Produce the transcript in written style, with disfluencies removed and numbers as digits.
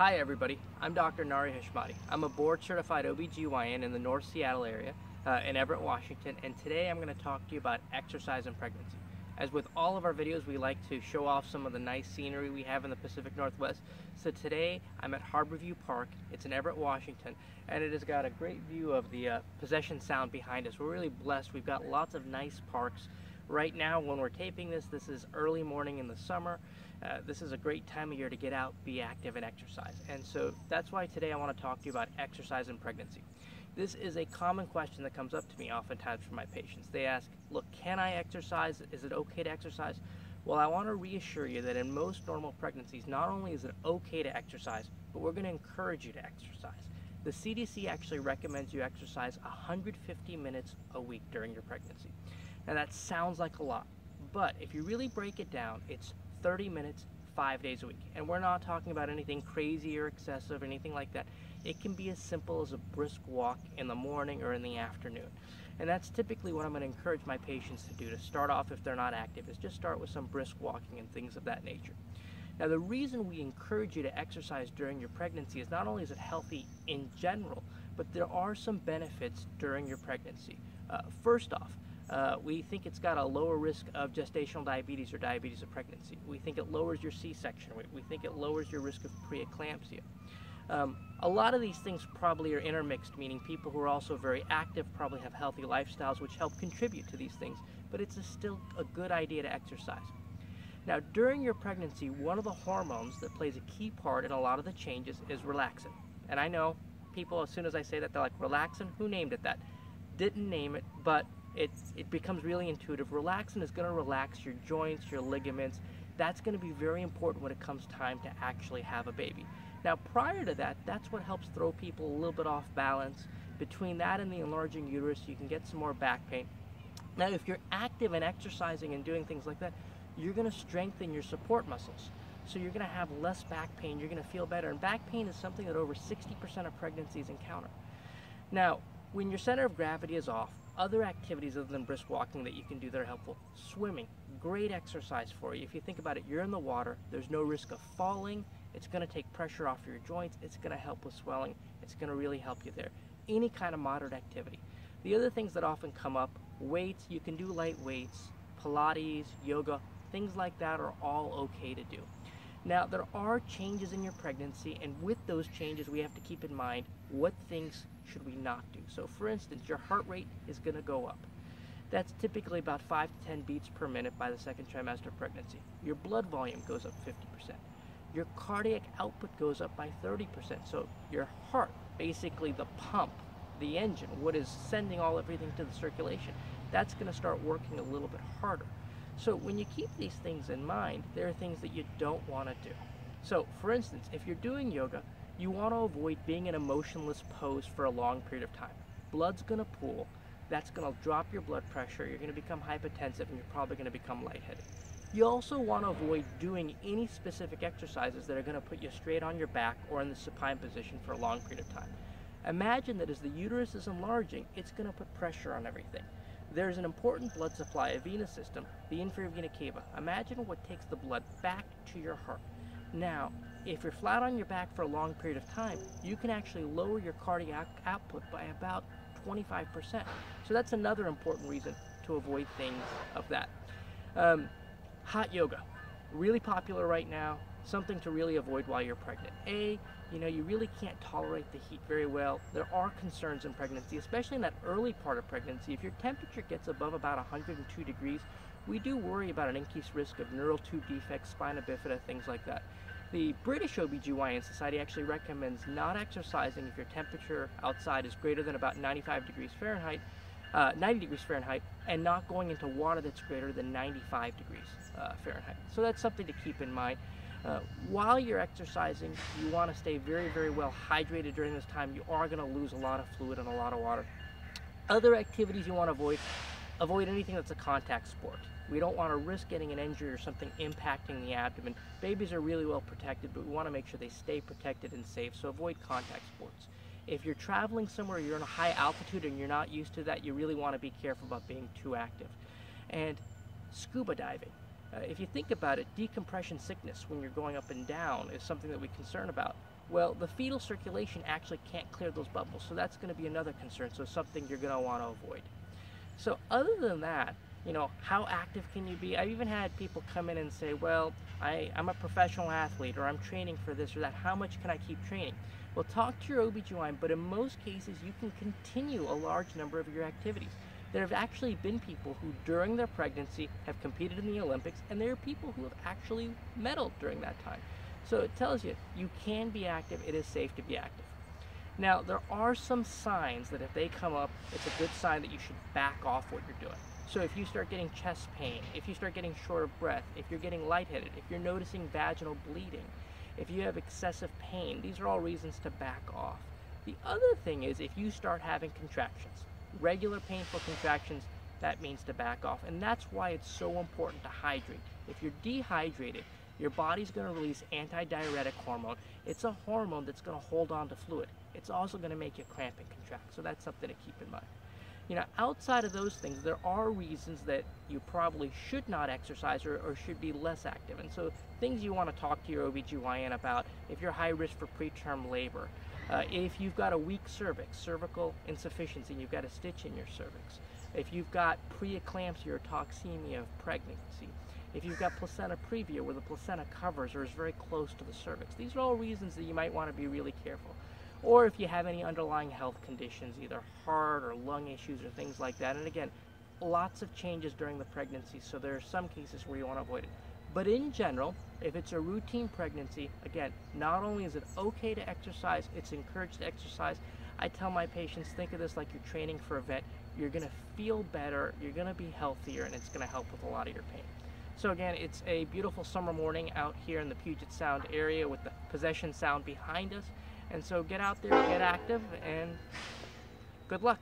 Hi everybody, I'm Dr. Nari Heshmati. I'm a board-certified OBGYN in the North Seattle area in Everett, Washington, and today I'm going to talk to you about exercise and pregnancy. As with all of our videos, we like to show off some of the nice scenery we have in the Pacific Northwest. So today I'm at Harborview Park. It's in Everett, Washington, and it has got a great view of the Possession Sound behind us. We're really blessed. We've got lots of nice parks. Right now, when we're taping this is early morning in the summer. This is a great time of year to get out, be active, and exercise. And so that's why today I want to talk to you about exercise and pregnancy. This is a common question that comes up to me oftentimes from my patients. They ask, look, can I exercise? Is it okay to exercise? Well, I want to reassure you that in most normal pregnancies, not only is it okay to exercise, but we're going to encourage you to exercise. The CDC actually recommends you exercise 150 minutes a week during your pregnancy. Now that sounds like a lot, but if you really break it down, it's 30 minutes, 5 days a week. And we're not talking about anything crazy or excessive or anything like that. It can be as simple as a brisk walk in the morning or in the afternoon. And that's typically what I'm going to encourage my patients to do to start off if they're not active, is just start with some brisk walking and things of that nature. Now the reason we encourage you to exercise during your pregnancy is not only is it healthy in general, but there are some benefits during your pregnancy. First off, we think it's got a lower risk of gestational diabetes or diabetes of pregnancy. We think it lowers your C-section rate. We think it lowers your risk of preeclampsia. A lot of these things probably are intermixed, meaning people who are also very active probably have healthy lifestyles which help contribute to these things, but it's still a good idea to exercise. Now, during your pregnancy, one of the hormones that plays a key part in a lot of the changes is relaxin. And I know people, as soon as I say that, they're like, relaxin? Who named it that? Didn't name it, but it becomes really intuitive. Relaxin is going to relax your joints, your ligaments. That's going to be very important when it comes time to actually have a baby. Now, prior to that, that's what helps throw people a little bit off balance. Between that and the enlarging uterus, you can get some more back pain. Now, if you're active and exercising and doing things like that, you're going to strengthen your support muscles. So you're going to have less back pain. You're going to feel better. And back pain is something that over 60% of pregnancies encounter. Now, when your center of gravity is off, other activities other than brisk walking that you can do that are helpful. Swimming, great exercise for you. If you think about it, you're in the water, there's no risk of falling, it's going to take pressure off your joints, it's going to help with swelling, it's going to really help you there. Any kind of moderate activity. The other things that often come up, weights, you can do light weights, Pilates, yoga, things like that are all okay to do. Now, there are changes in your pregnancy, and with those changes, we have to keep in mind what things should we not do. So, for instance, your heart rate is going to go up. That's typically about 5 to 10 beats per minute by the second trimester of pregnancy. Your blood volume goes up 50%. Your cardiac output goes up by 30%. So, your heart, basically the pump, the engine, what is sending everything to the circulation, that's going to start working a little bit harder. So when you keep these things in mind, there are things that you don't want to do. So for instance, if you're doing yoga, you want to avoid being in a motionless pose for a long period of time. Blood's going to pool, that's going to drop your blood pressure, you're going to become hypotensive, and you're probably going to become lightheaded. You also want to avoid doing any specific exercises that are going to put you straight on your back or in the supine position for a long period of time. Imagine that as the uterus is enlarging, it's going to put pressure on everything. There's an important blood supply, a venous system, the inferior vena cava. Imagine what takes the blood back to your heart. Now, if you're flat on your back for a long period of time, you can actually lower your cardiac output by about 25%. So that's another important reason to avoid things of that. Hot yoga, really popular right now, something to really avoid while you're pregnant. You really can't tolerate the heat very well. There are concerns in pregnancy, especially in that early part of pregnancy. If your temperature gets above about 102 degrees, we do worry about an increased risk of neural tube defects, spina bifida, things like that. The British OBGYN Society actually recommends not exercising if your temperature outside is greater than about 90 degrees Fahrenheit, and not going into water that's greater than 95 degrees Fahrenheit. So that's something to keep in mind. While you're exercising, you want to stay very, very well hydrated during this time. You are going to lose a lot of fluid and a lot of water. Other activities you want to avoid anything that's a contact sport. We don't want to risk getting an injury or something impacting the abdomen. Babies are really well protected, but we want to make sure they stay protected and safe, so avoid contact sports. If you're traveling somewhere, you're in a high altitude and you're not used to that, you really want to be careful about being too active. And scuba diving. If you think about it, decompression sickness when you're going up and down is something that we concern about. Well, the fetal circulation actually can't clear those bubbles, so that's going to be another concern, so something you're going to want to avoid. So other than that, how active can you be? I've even had people come in and say, well, I'm a professional athlete, or I'm training for this or that. How much can I keep training? Well, talk to your OBGYN, but in most cases, you can continue a large number of your activities. There have actually been people who, during their pregnancy, have competed in the Olympics, and there are people who have actually medaled during that time. So it tells you, you can be active, it is safe to be active. Now, there are some signs that if they come up, it's a good sign that you should back off what you're doing. So if you start getting chest pain, if you start getting short of breath, if you're getting lightheaded, if you're noticing vaginal bleeding, if you have excessive pain, these are all reasons to back off. The other thing is if you start having contractions, regular painful contractions, that means to back off. And that's why it's so important to hydrate. If you're dehydrated, your body's going to release antidiuretic hormone. It's a hormone that's going to hold on to fluid. It's also going to make you cramp and contract. So that's something to keep in mind. Outside of those things, there are reasons that you probably should not exercise or should be less active. And so things you want to talk to your OBGYN about: if you're high risk for preterm labor, if you've got a weak cervix, cervical insufficiency, and you've got a stitch in your cervix, if you've got preeclampsia or toxemia of pregnancy, if you've got placenta previa where the placenta covers or is very close to the cervix. These are all reasons that you might want to be really careful. Or if you have any underlying health conditions, either heart or lung issues or things like that. And again, lots of changes during the pregnancy, so there are some cases where you want to avoid it. But in general, if it's a routine pregnancy, again, not only is it okay to exercise, it's encouraged to exercise. I tell my patients, think of this like you're training for a vet. You're going to feel better, you're going to be healthier, and it's going to help with a lot of your pain. So again, it's a beautiful summer morning out here in the Puget Sound area with the Possession Sound behind us. And so get out there, get active, and good luck.